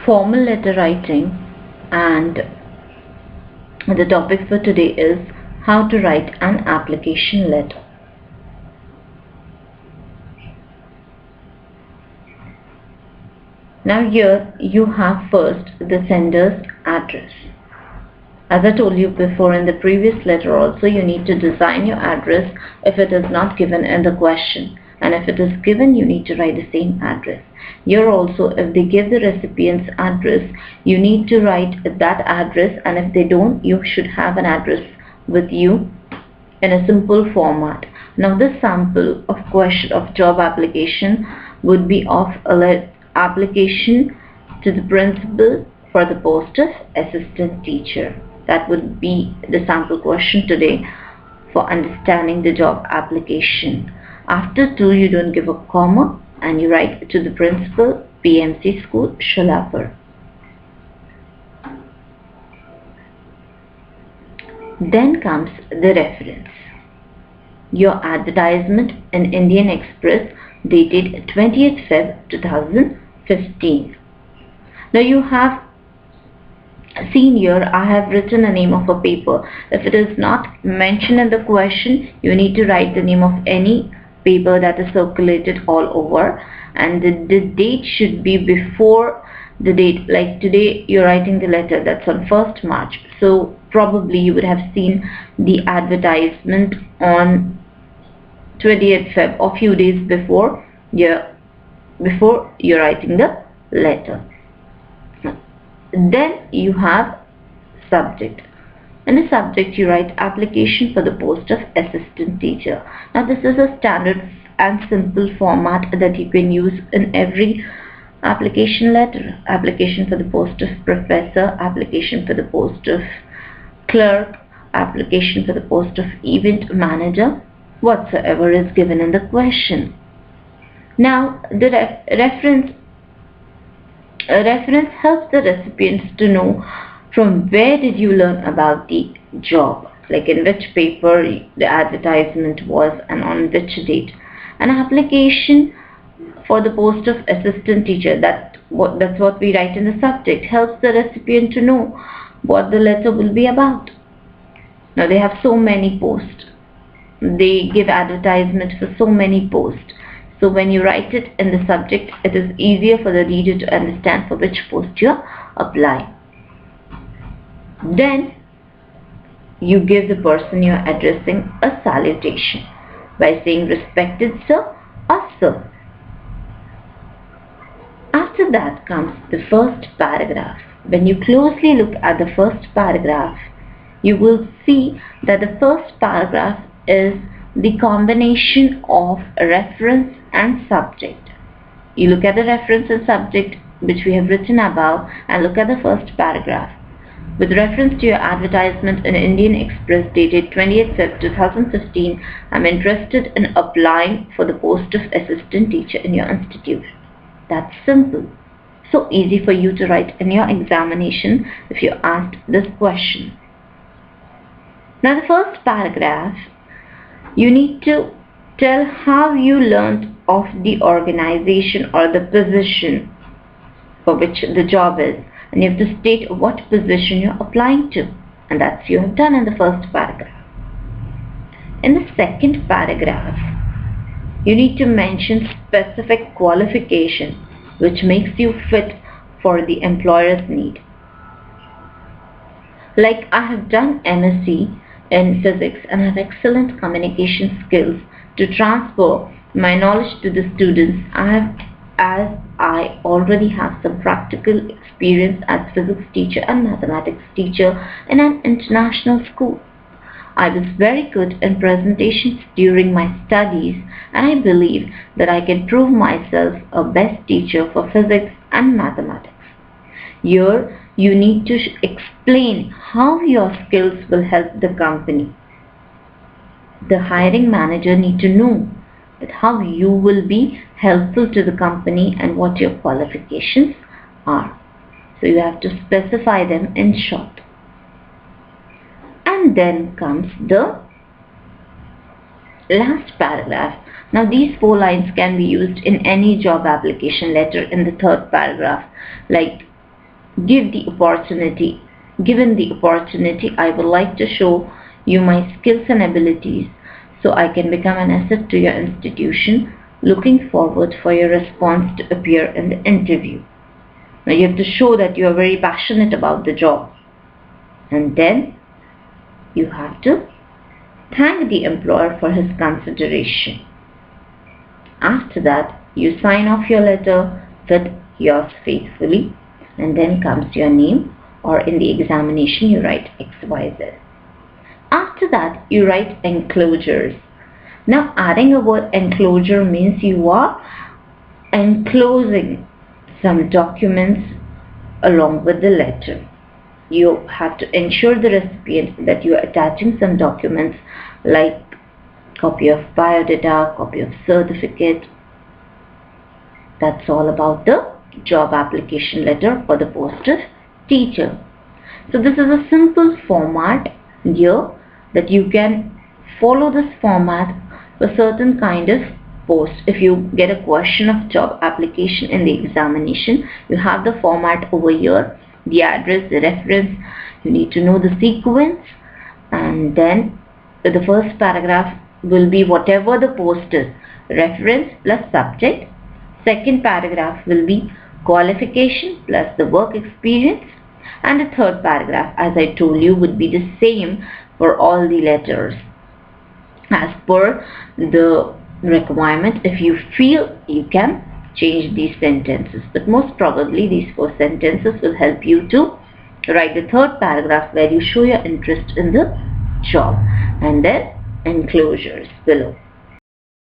formal letter writing, and the topic for today is how to write an application letter. Now here you have first the sender's address. As I told you before in the previous letter also, you need to design your address if it is not given in the question, and if it is given you need to write the same address. Here also, if they give the recipient's address, you need to write that address, and if they don't, you should have an address with you in a simple format. Now this sample of question of job application would be of application to the principal for the post of assistant teacher. That would be the sample question today for understanding the job application. After to, you don't give a comma and you write to the principal, PMC school, Sholapur. Then comes the reference. Your advertisement in Indian Express dated 20th Feb 2015. Now you have seen here I have written a name of a paper. If it is not mentioned in the question, you need to write the name of any paper that is circulated all over, and the date should be before the date. Like today you're writing the letter, that's on 1st March, so probably you would have seen the advertisement on 20th Feb or few days before you're writing the letter. Then you have subject. In the subject you write application for the post of assistant teacher. Now this is a standard and simple format that you can use in every application letter. Application for the post of professor, application for the post of clerk, application for the post of event manager, whatsoever is given in the question. Now the reference helps the recipients to know from where did you learn about the job, like in which paper the advertisement was and on which date. An application for the post of assistant teacher, that's what we write in the subject, helps the recipient to know what the letter will be about. Now they have so many posts, they give advertisement for so many posts. So when you write it in the subject, it is easier for the reader to understand for which post you are applying. Then you give the person you are addressing a salutation by saying respected sir or sir. After that comes the first paragraph. When you closely look at the first paragraph, you will see that the first paragraph is the combination of reference and subject. You look at the reference and subject which we have written above and look at the first paragraph. With reference to your advertisement in Indian Express dated 20th Feb 2015, I am interested in applying for the post of assistant teacher in your institution. That's simple. So easy for you to write in your examination if you asked this question. Now the first paragraph, you need to tell how you learned of the organization or the position for which the job is, and you have to state what position you're applying to, and that's you have done in the first paragraph. In the second paragraph, you need to mention specific qualification which makes you fit for the employer's need. Like I have done MSc in physics and have excellent communication skills to transfer my knowledge to the students. As I already have some practical experience as physics teacher and mathematics teacher in an international school. I was very good in presentations during my studies, and I believe that I can prove myself a best teacher for physics and mathematics. Here you need to explain how your skills will help the company. The hiring manager needs to know that how you will be helpful to the company and what your qualifications are. So you have to specify them in short. And then comes the last paragraph. Now these 4 lines can be used in any job application letter in the third paragraph. Like Given the opportunity, I would like to show you my skills and abilities so I can become an asset to your institution. Looking forward for your response to appear in the interview. Now you have to show that you are very passionate about the job. And then you have to thank the employer for his consideration. After that, you sign off your letter with yours faithfully, and then comes your name, or in the examination you write XYZ. After that, you write enclosures. Now adding a word enclosure means you are enclosing some documents along with the letter. You have to ensure the recipient that you are attaching some documents like copy of biodata, copy of certificate. That's all about the job application letter for the post of teacher. So this is a simple format here that you can follow this format for certain kind of post. If you get a question of job application in the examination, you have the format over here, the address, the reference. You need to know the sequence, and then the first paragraph will be whatever the post is, reference plus subject. Second paragraph will be qualification plus the work experience, and the third paragraph, as I told you, would be the same for all the letters as per the requirement. If you feel, you can change these sentences, but most probably these 4 sentences will help you to write the third paragraph where you show your interest in the job, and then enclosures below.